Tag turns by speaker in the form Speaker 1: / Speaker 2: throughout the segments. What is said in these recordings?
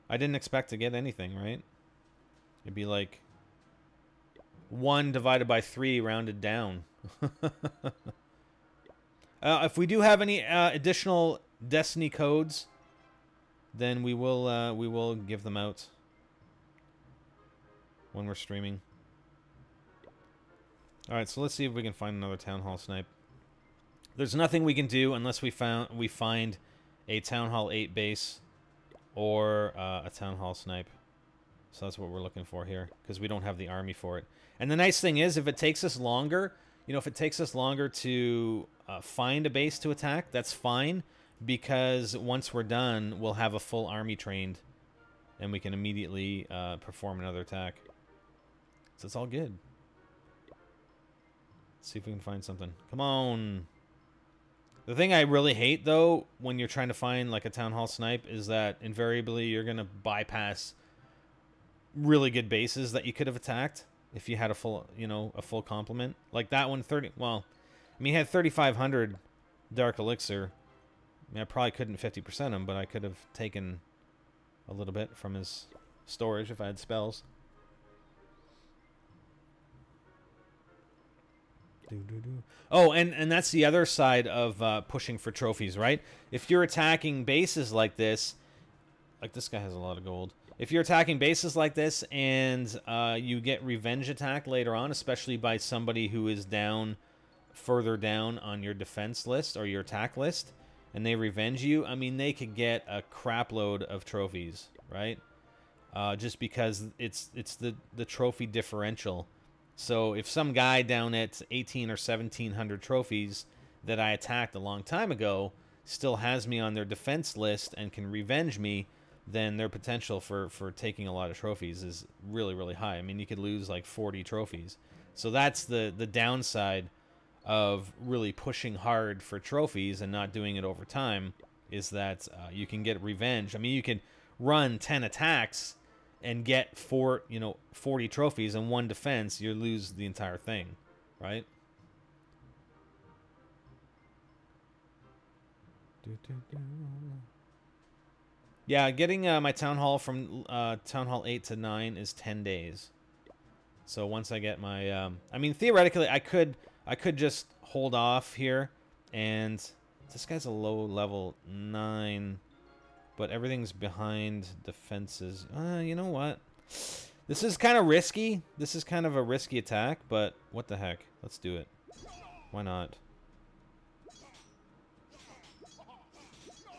Speaker 1: I didn't expect to get anything, right? It'd be like 1 divided by 3 rounded down. If we do have any additional Destiny codes, then we will give them out when we're streaming. All right, so let's see if we can find another Town Hall snipe. There's nothing we can do unless we find a Town Hall 8 base or a Town Hall snipe. So that's what we're looking for here, because we don't have the army for it. And the nice thing is, if it takes us longer, you know, if it takes us longer to find a base to attack, that's fine, because once we're done, we'll have a full army trained, and we can immediately perform another attack. So it's all good. Let's see if we can find something. Come on. The thing I really hate, though, when you're trying to find like a Town Hall snipe, is that invariably you're going to bypass really good bases that you could have attacked if you had a full, you know, a full complement. Like that one, 30. Well, I mean, he had 3,500 Dark Elixir. I mean, I probably couldn't 50% him, but I could have taken a little bit from his storage if I had spells. Oh, and that's the other side of pushing for trophies, right? If you're attacking bases like this guy has a lot of gold. If you're attacking bases like this and you get revenge attack later on, especially by somebody who is down further down on your defense list or your attack list, and they revenge you, I mean, they could get a crap load of trophies, right? Just because it's the trophy differential. So if some guy down at 18 or 1700 trophies that I attacked a long time ago still has me on their defense list and can revenge me, then their potential for taking a lot of trophies is really, really high. I mean, you could lose like 40 trophies. So that's the downside of really pushing hard for trophies and not doing it over time, is that you can get revenge. I mean, you can run 10 attacks and get 40 trophies and 1 defense. You lose the entire thing, right? Yeah, getting my Town Hall from Town Hall 8 to 9 is 10 days. So once I get my... I mean, theoretically, I could just hold off here. And this guy's a low level 9. But everything's behind defenses. You know what? This is kind of risky. This is kind of a risky attack. But what the heck? Let's do it. Why not?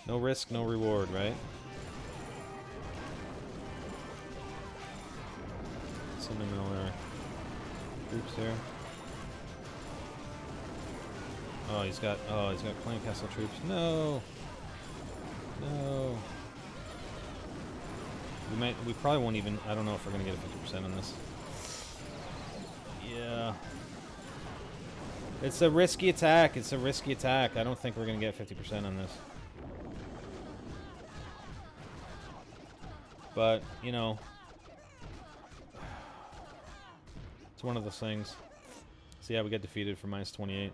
Speaker 1: No risk, no reward, right? In the middle there. Troops there. Oh, he's got Clan Castle troops. No. No. We probably won't even, I don't know if we're gonna get a 50% on this. Yeah. It's a risky attack. It's a risky attack. I don't think we're gonna get 50% on this. But, you know, it's one of those things. So yeah, we got defeated for -28.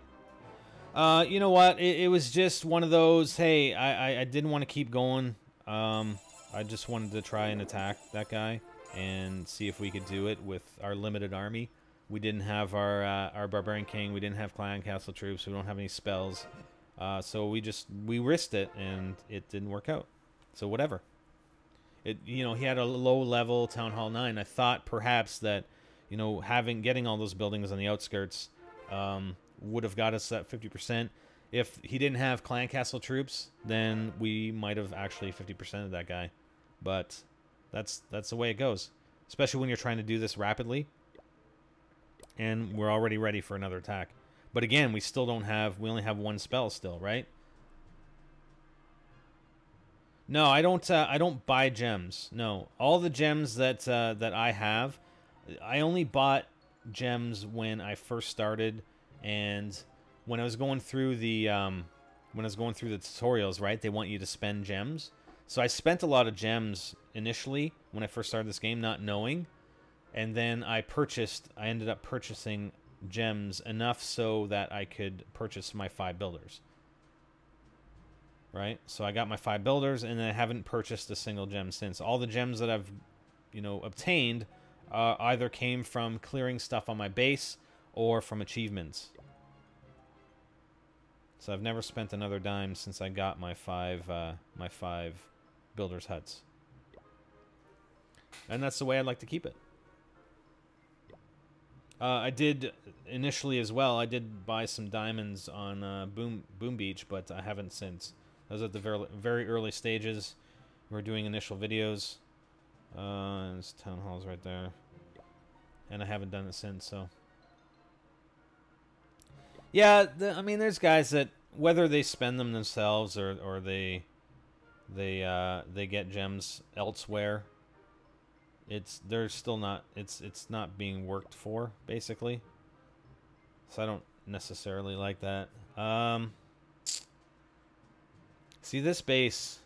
Speaker 1: You know what? It was just one of those, hey, I didn't want to keep going. I just wanted to try and attack that guy and see if we could do it with our limited army. We didn't have our Barbarian King. We didn't have Clan Castle troops. We don't have any spells. So we risked it, and it didn't work out. So whatever. He had a low level Town Hall 9. I thought perhaps that, getting all those buildings on the outskirts would have got us that 50%. If he didn't have Clan Castle troops, then we might have actually 50% of that guy. But that's the way it goes, especially when you're trying to do this rapidly. And we're already ready for another attack. But again, we only have 1 spell still, right? No, I don't buy gems. No, all the gems that I have, I only bought gems when I first started, and when I was going through the tutorials, right? They want you to spend gems. So I spent a lot of gems initially when I first started this game, not knowing, and then I ended up purchasing gems enough so that I could purchase my 5 builders. right? So I got my 5 builders, and I haven't purchased a single gem since. All the gems that I've, obtained either came from clearing stuff on my base or from achievements. So I've never spent another dime since I got my five builders huts, and that's the way I'd like to keep it. I did initially as well. I did buy some diamonds on Boom Beach, but I haven't since. I was at the very early stages. We were doing initial videos. There's town halls right there, and I haven't done it since. So yeah, I mean, there's guys that whether they spend them themselves or they get gems elsewhere, they're still not it's not being worked for, basically. So I don't necessarily like that. See, this base,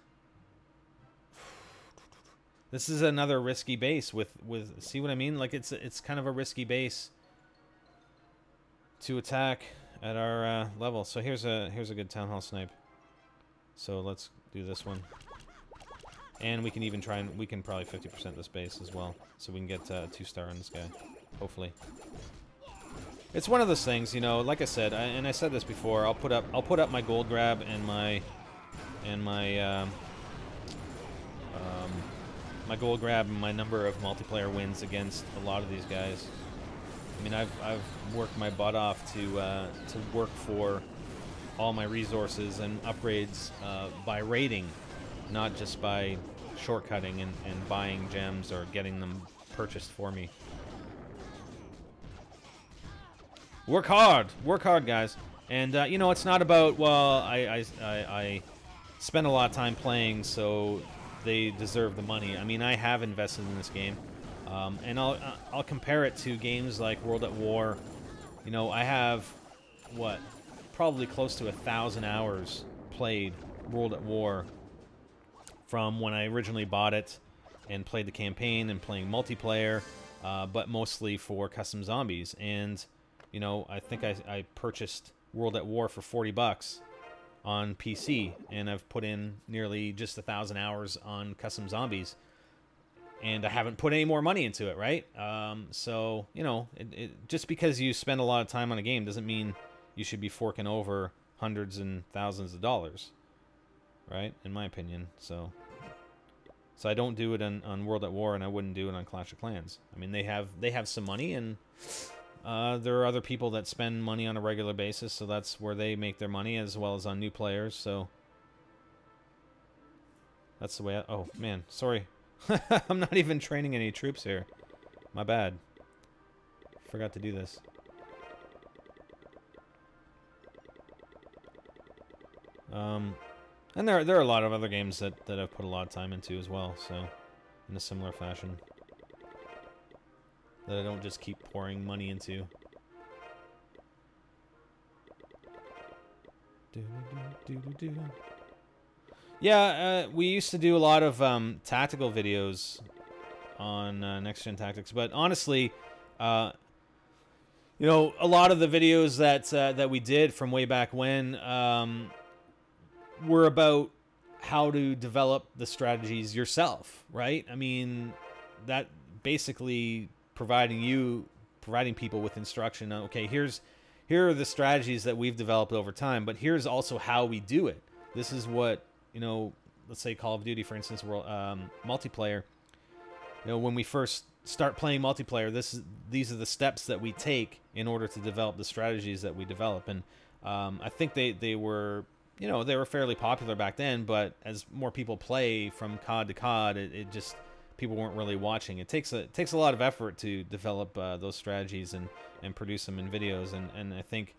Speaker 1: this is another risky base with see what I mean? Like it's kind of a risky base to attack at our level. So here's a good town hall snipe. So let's do this one. And we can even try and we can probably 50% this base as well, so we can get a 2-star on this guy, hopefully. It's one of those things, like I said, and I said this before. I'll put up my gold grab and my my gold grab and my number of multiplayer wins against a lot of these guys. I mean, I've worked my butt off to work for all my resources and upgrades by raiding, not just by shortcutting and buying gems or getting them purchased for me. Work hard, guys. And it's not about, well, I spend a lot of time playing, so they deserve the money. I mean, I have invested in this game, and I'll compare it to games like World at War. I have probably close to 1,000 hours played World at War from when I originally bought it and played the campaign and playing multiplayer, but mostly for custom zombies. And I think I purchased World at War for $40 on PC, and I've put in nearly just 1,000 hours on custom zombies, and I haven't put any more money into it, right? So just because you spend a lot of time on a game doesn't mean you should be forking over hundreds and thousands of dollars, right? In my opinion. So I don't do it on World at War, and I wouldn't do it on Clash of Clans. I mean, they have some money, and there are other people that spend money on a regular basis, so that's where they make their money, as well as on new players. So that's the way oh man, sorry. I'm not even training any troops here. My bad. Forgot to do this. And there are a lot of other games that I've put a lot of time into as well, so in a similar fashion, that I don't just keep pouring money into. Yeah, we used to do a lot of tactical videos on Next Gen Tactics, but honestly, a lot of the videos that we did from way back when were about how to develop the strategies yourself, right? I mean, that basically providing people with instruction on, okay, here are the strategies that we've developed over time, but here's also how we do it. This is what, let's say Call of Duty, for instance, multiplayer. When we first start playing multiplayer, these are the steps that we take in order to develop the strategies that we develop. And I think they were, they were fairly popular back then, but as more people play from COD to COD, it just, people weren't really watching. It takes a lot of effort to develop those strategies and produce them in videos, and I think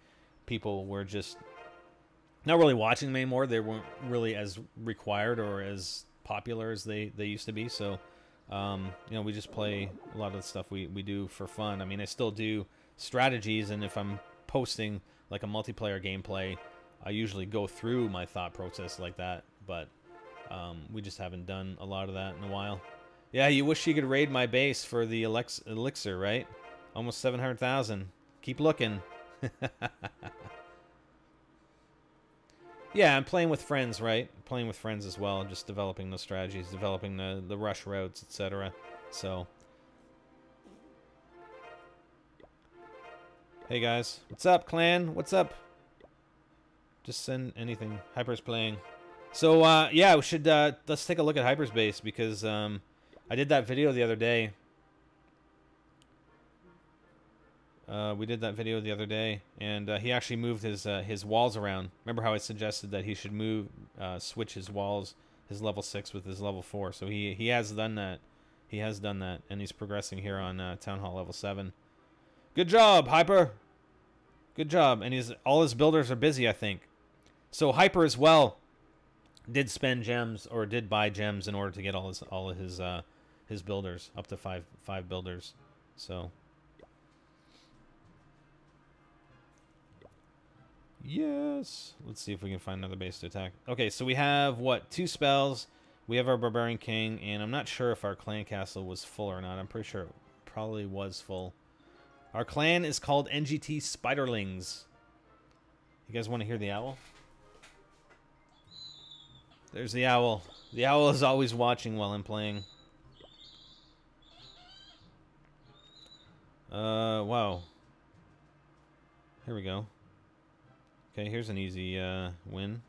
Speaker 1: people were just not really watching them anymore. They weren't really as required or as popular as they used to be. So we just play a lot of the stuff we do for fun. I mean, I still do strategies, and if I'm posting like a multiplayer gameplay, I usually go through my thought process like that, but we just haven't done a lot of that in a while. Yeah, you wish you could raid my base for the elixir, right? Almost 700,000. Keep looking. Yeah, I'm playing with friends, right? Playing with friends as well, just developing those strategies, developing the rush routes, etc. So, hey guys, what's up, clan? What's up? Just send anything. Hyper's playing. So, yeah, we should let's take a look at Hyper's base because I did that video the other day. We did that video the other day, and he actually moved his walls around. Remember how I suggested that he should switch his walls, his level 6 with his level 4. So he has done that. He has done that, and he's progressing here on Town Hall level 7. Good job, Hyper. Good job, and all his builders are busy, I think. So Hyper as well did spend gems or did buy gems in order to get all of his builders up to five builders. So. Yes. Let's see if we can find another base to attack. Okay, so we have, what, 2 spells. We have our Barbarian King, and I'm not sure if our clan castle was full or not. I'm pretty sure it probably was full. Our clan is called NGT Spiderlings. You guys want to hear the owl? There's the owl. The owl is always watching while I'm playing. Wow. Here we go. Okay, here's an easy win.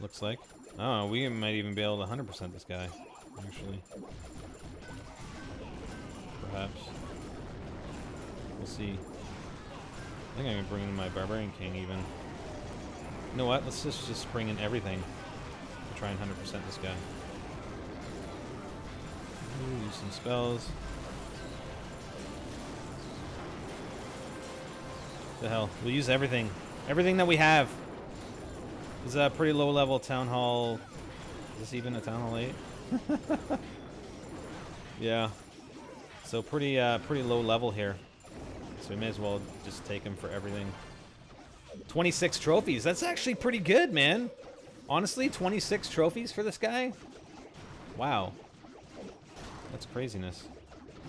Speaker 1: Looks like. Oh, we might even be able to 100% this guy, actually. Perhaps. We'll see. I think I'm gonna bring in my Barbarian King even. You know what? Let's just bring in everything. Try and 100% this guy. Ooh, use some spells. The hell? We'll use everything. Everything that we have. This is a pretty low level Town Hall. Is this even a Town Hall 8? Yeah. So pretty low level here. So we may as well just take him for everything. 26 trophies. That's actually pretty good, man. Honestly, 26 trophies for this guy? Wow. That's craziness.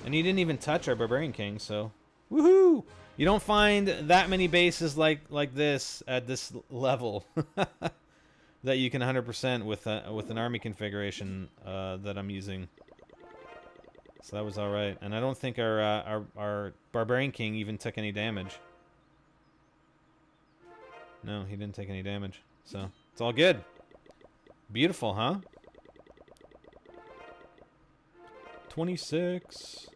Speaker 1: And he didn't even touch our Barbarian King, so... Woohoo! You don't find that many bases like this at this level that you can 100% with an army configuration that I'm using. So that was all right, and I don't think our Barbarian King even took any damage. No, he didn't take any damage, so it's all good. Beautiful, huh? 26.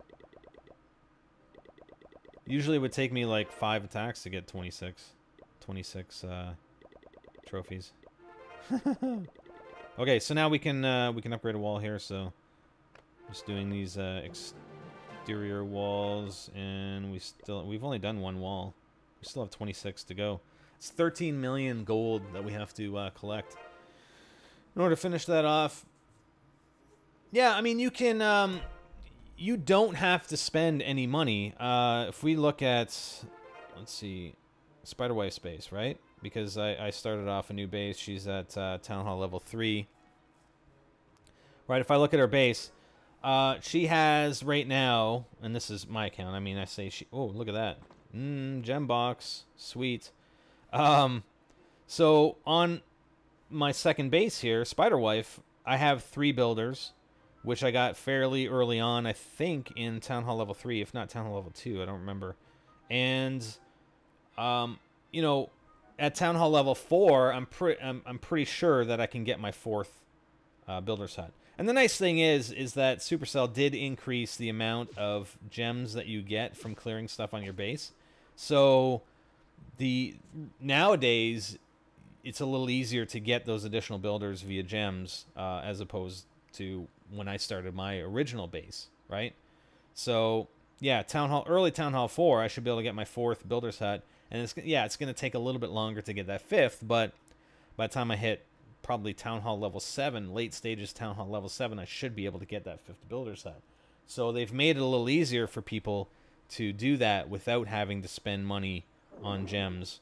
Speaker 1: Usually it would take me like 5 attacks to get 26 trophies. Okay, so now we can upgrade a wall here. So just doing these exterior walls, and we've only done 1 wall. We still have 26 to go. It's 13 million gold that we have to collect in order to finish that off. Yeah, I mean you can. You don't have to spend any money. If we look at, let's see, Spiderwife's base, right? Because I started off a new base. She's at Town Hall level 3. Right, if I look at her base, she has right now, and this is my account. I mean, I say she, oh, look at that. Gem box. Sweet. So on my second base here, Spiderwife, I have 3 builders, which I got fairly early on, I think, in Town Hall level 3, if not Town Hall level 2, I don't remember. And, you know, at Town Hall level 4, I'm pretty sure that I can get my 4th builder's hut. And the nice thing is that Supercell did increase the amount of gems that you get from clearing stuff on your base. So nowadays, it's a little easier to get those additional builders via gems as opposed to when I started my original base, right? So yeah, early Town Hall 4, I should be able to get my 4th builder's hut, and it's going to take a little bit longer to get that 5th, but by the time I hit probably Town Hall level 7, late stages Town Hall level 7, I should be able to get that 5th builder's hut. So they've made it a little easier for people to do that without having to spend money on gems.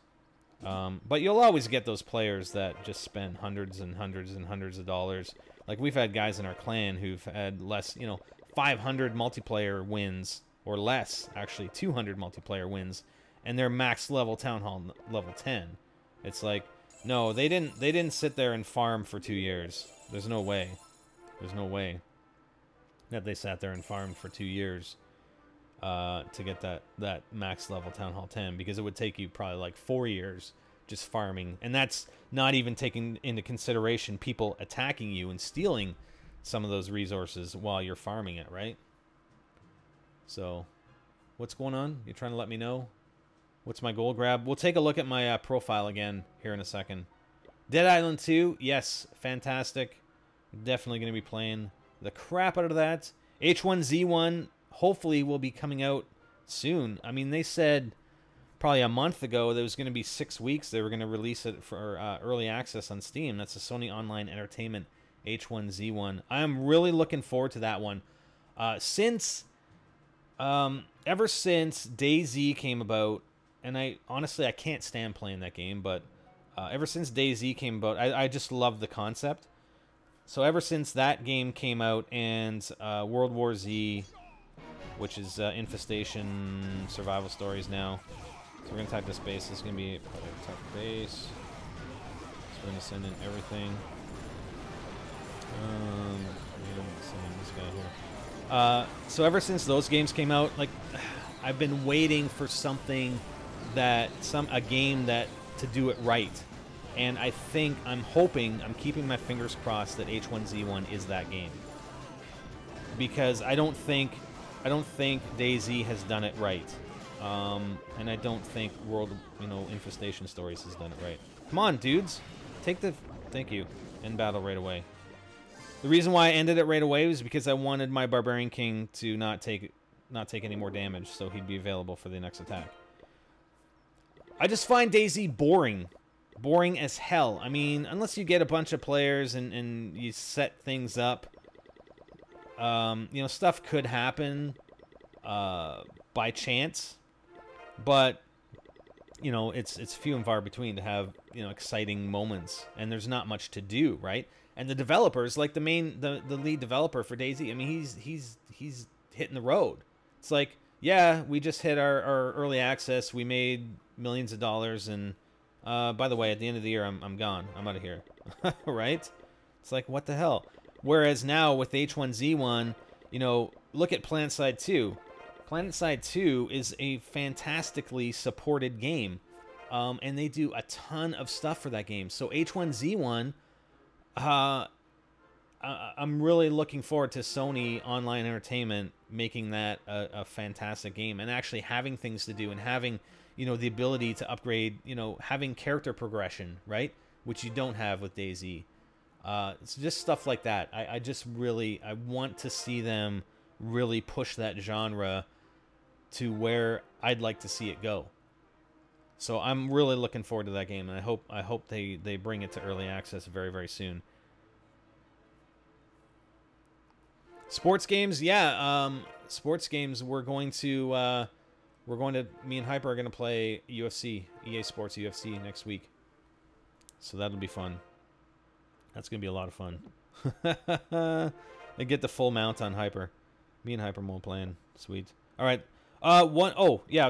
Speaker 1: But you'll always get those players that just spend hundreds and hundreds and hundreds of dollars. Like, we've had guys in our clan who've had less, 500 multiplayer wins, or less, actually, 200 multiplayer wins, and they're max level Town Hall level 10. It's like, no, they didn't sit there and farm for 2 years. There's no way. There's no way that they sat there and farmed for 2 years to get that max level Town Hall 10, because it would take you probably like 4 years just farming, and that's not even taking into consideration people attacking you and stealing some of those resources while you're farming it, right? So, what's going on? You trying to let me know? What's my gold grab? We'll take a look at my profile again here in a second. Dead Island 2, yes, fantastic. Definitely going to be playing the crap out of that. H1Z1 hopefully will be coming out soon. I mean, they said probably a month ago there was going to be 6 weeks. They were going to release it for early access on Steam. That's the Sony Online Entertainment H1Z1. I am really looking forward to that one. Ever since DayZ came about, and I can't stand playing that game, but ever since DayZ came about, I just love the concept. So ever since that game came out, and World War Z, which is Infestation Survival Stories now. So we're going to type this base. This is going to be type base. So we're going to send in everything. Send in this guy here. So ever since those games came out, like, I've been waiting for something a game that to do it right. And I'm keeping my fingers crossed that H1Z1 is that game. Because I don't think DayZ has done it right. And I don't think Infestation Stories has done it right. Come on, dudes. Thank you. End battle right away. The reason why I ended it right away was because I wanted my Barbarian King to not take any more damage, so he'd be available for the next attack. I just find DayZ boring. Boring as hell. I mean, unless you get a bunch of players and you set things up, stuff could happen by chance, but it's few and far between to have exciting moments, and there's not much to do, right? And the developers, like the lead developer for DayZ, I mean, he's hitting the road. It's like, yeah, we just hit our early access, we made millions of dollars, and by the way, at the end of the year, I'm gone. I'm out of here. Right? It's like, what the hell? Whereas now with H1Z1, look at PlanetSide 2. PlanetSide 2 is a fantastically supported game. And they do a ton of stuff for that game. So H1Z1, I'm really looking forward to Sony Online Entertainment making that a fantastic game, and actually having things to do, and having the ability to upgrade, having character progression, right? Which you don't have with DayZ. It's just stuff like that. I want to see them really push that genre to where I'd like to see it go. So I'm really looking forward to that game, and I hope they bring it to early access very, very soon. Sports games, yeah. Sports games, me and Hyper are going to play UFC, EA Sports UFC next week. So that'll be fun. That's going to be a lot of fun. I get the full mount on Hyper. Me and Hyper won't playing. Sweet. All right. I was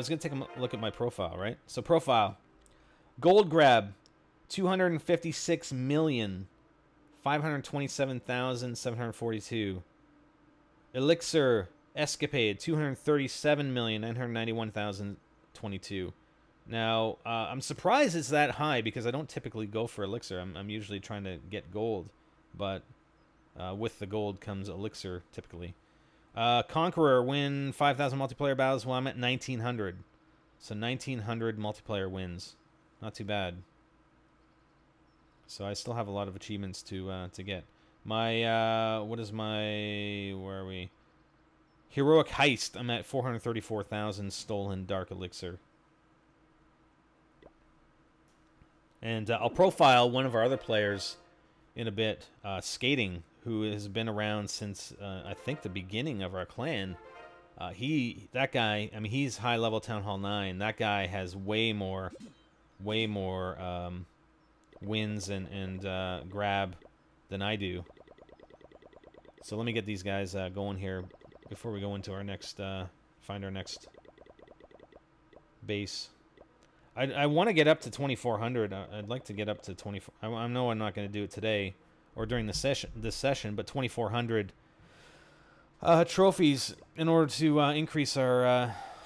Speaker 1: going to take a look at my profile, right? So profile. Gold grab, 256,527,742. Elixir Escapade, 237,991,022. Now, I'm surprised it's that high, because I don't typically go for Elixir. I'm usually trying to get gold, but with the gold comes Elixir, typically. Conqueror, win 5,000 multiplayer battles. Well, I'm at 1,900. So 1,900 multiplayer wins. Not too bad. So I still have a lot of achievements to get. My, where are we? Heroic Heist, I'm at 434,000 stolen Dark Elixir. And I'll profile one of our other players in a bit, Skating, who has been around since, I think, the beginning of our clan. That guy, I mean, he's high level Town Hall 9. That guy has way more wins and grab than I do. So let me get these guys going here before we go into our next, find our next base. I want to get up to 2,400. I'd like to get up to 24. I know I'm not going to do it today or during the session. This session, but 2,400 trophies in order to increase our